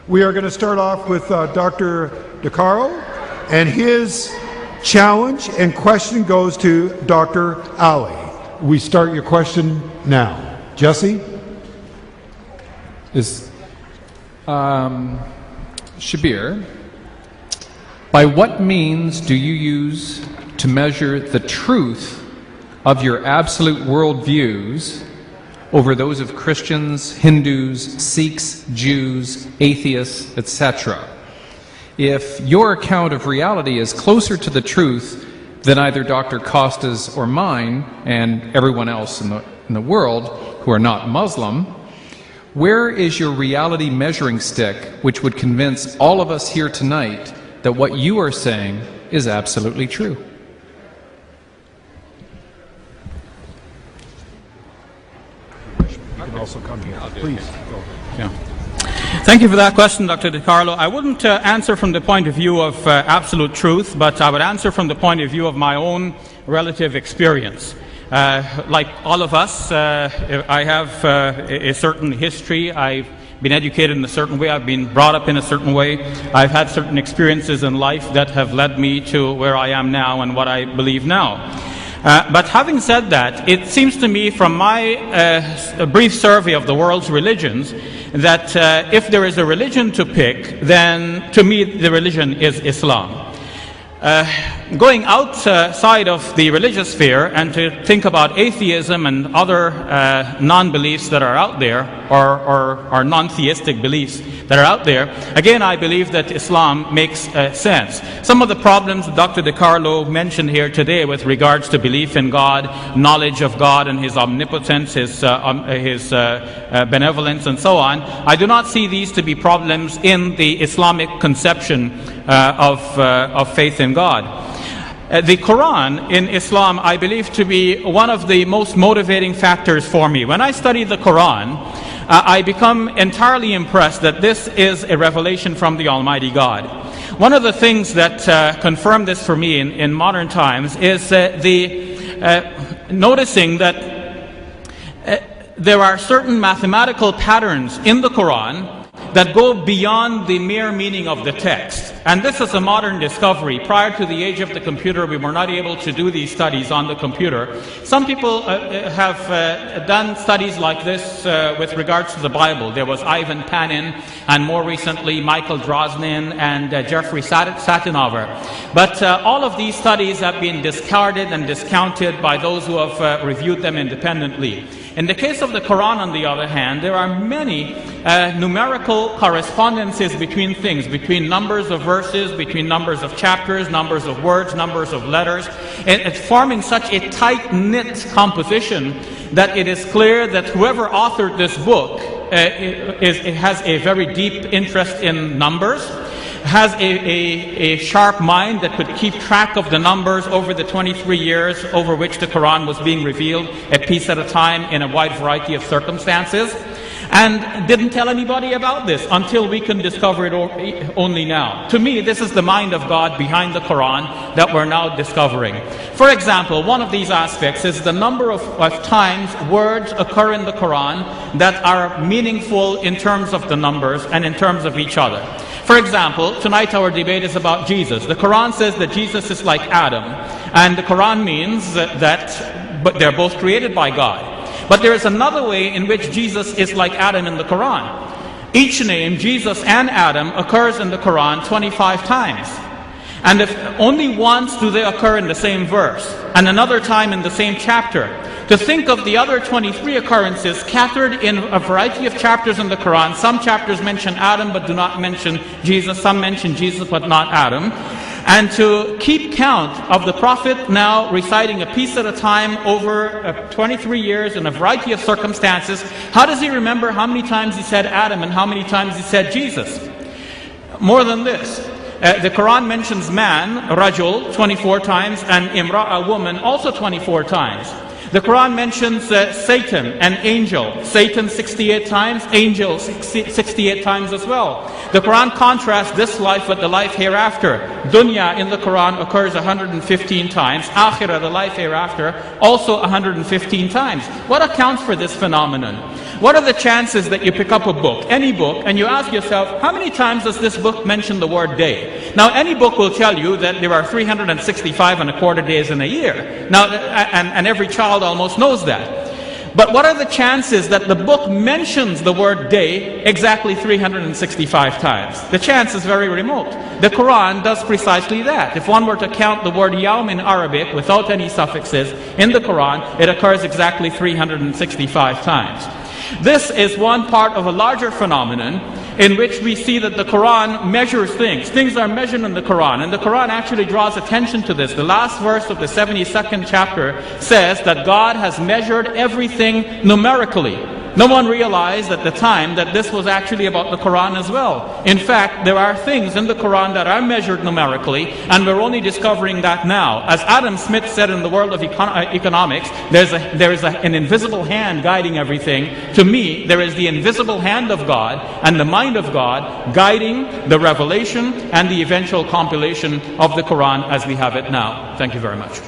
We are going to start off with Dr. DeCarlo, and his challenge and question goes to Dr. Ali. We start your question now. Jesse? Shabir, by what means do you use to measure the truth of your absolute worldviews over those of Christians, Hindus, Sikhs, Jews, atheists, etc.? If your account of reality is closer to the truth than either Dr. Costa's or mine and everyone else in the world who are not Muslim, where is your reality measuring stick which would convince all of us here tonight that what you are saying is absolutely true? You can also come here. Please. Go. Yeah. Thank you for that question, Dr. DeCarlo. I wouldn't answer from the point of view of absolute truth, but I would answer from the point of view of my own relative experience. Like all of us, I have a certain history. I've been educated in a certain way. I've been brought up in a certain way. I've had certain experiences in life that have led me to where I am now and what I believe now. But having said that, it seems to me from my brief survey of the world's religions that if there is a religion to pick, then to me the religion is Islam. Going outside of the religious sphere and to think about atheism and other non-beliefs that are out there, or non-theistic beliefs that are out there, again I believe that Islam makes sense. Some of the problems Dr. DeCarlo mentioned here today with regards to belief in God, knowledge of God and His omnipotence, His benevolence and so on, I do not see these to be problems in the Islamic conception of faith in God. The Quran in Islam I believe to be one of the most motivating factors for me. When I study the Quran, I become entirely impressed that this is a revelation from the Almighty God. One of the things that confirm this for me in modern times is noticing that there are certain mathematical patterns in the Quran that go beyond the mere meaning of the text. And this is a modern discovery. Prior to the age of the computer, we were not able to do these studies on the computer. Some people have done studies like this with regards to the Bible. There was Ivan Panin, and more recently Michael Drosnin and Jeffrey Satinover. But all of these studies have been discarded and discounted by those who have reviewed them independently. In the case of the Quran, on the other hand, there are many numerical correspondences between things, between numbers of verses, between numbers of chapters, numbers of words, numbers of letters. It's forming such a tight-knit composition that it is clear that whoever authored this book has a very deep interest in numbers, has a sharp mind that could keep track of the numbers over the 23 years over which the Quran was being revealed, a piece at a time in a wide variety of circumstances, and didn't tell anybody about this until we can discover it only now. To me, this is the mind of God behind the Quran that we're now discovering. For example, one of these aspects is the number of times words occur in the Quran that are meaningful in terms of the numbers and in terms of each other. For example, tonight our debate is about Jesus. The Quran says that Jesus is like Adam, and the Quran means that but they're both created by God. But there is another way in which Jesus is like Adam in the Quran. Each name, Jesus and Adam, occurs in the Quran 25 times. And if only once do they occur in the same verse, and another time in the same chapter. To think of the other 23 occurrences scattered in a variety of chapters in the Quran. Some chapters mention Adam but do not mention Jesus. Some mention Jesus but not Adam. And to keep count of the Prophet now reciting a piece at a time over 23 years in a variety of circumstances, how does he remember how many times he said Adam and how many times he said Jesus? More than this, the Quran mentions man, rajul, 24 times, and imra'a, woman, also 24 times. The Quran mentions Satan, an angel. Satan 68 times, angel 68 times as well. The Quran contrasts this life with the life hereafter. Dunya in the Quran occurs 115 times. Akhirah, the life hereafter, also 115 times. What accounts for this phenomenon? What are the chances that you pick up a book, any book, and you ask yourself, how many times does this book mention the word day? Now, any book will tell you that there are 365 and a quarter days in a year. Now, and every child almost knows that. But what are the chances that the book mentions the word day exactly 365 times? The chance is very remote. The Quran does precisely that. If one were to count the word Yawm in Arabic without any suffixes in the Quran, it occurs exactly 365 times. This is one part of a larger phenomenon in which we see that the Quran measures things. Things are measured in the Quran, and the Quran actually draws attention to this. The last verse of the 72nd chapter says that God has measured everything numerically. No one realized at the time that this was actually about the Quran as well. In fact, there are things in the Quran that are measured numerically, and we're only discovering that now. As Adam Smith said in the world of economics, there is an invisible hand guiding everything. To me, there is the invisible hand of God and the mind of God guiding the revelation and the eventual compilation of the Quran as we have it now. Thank you very much.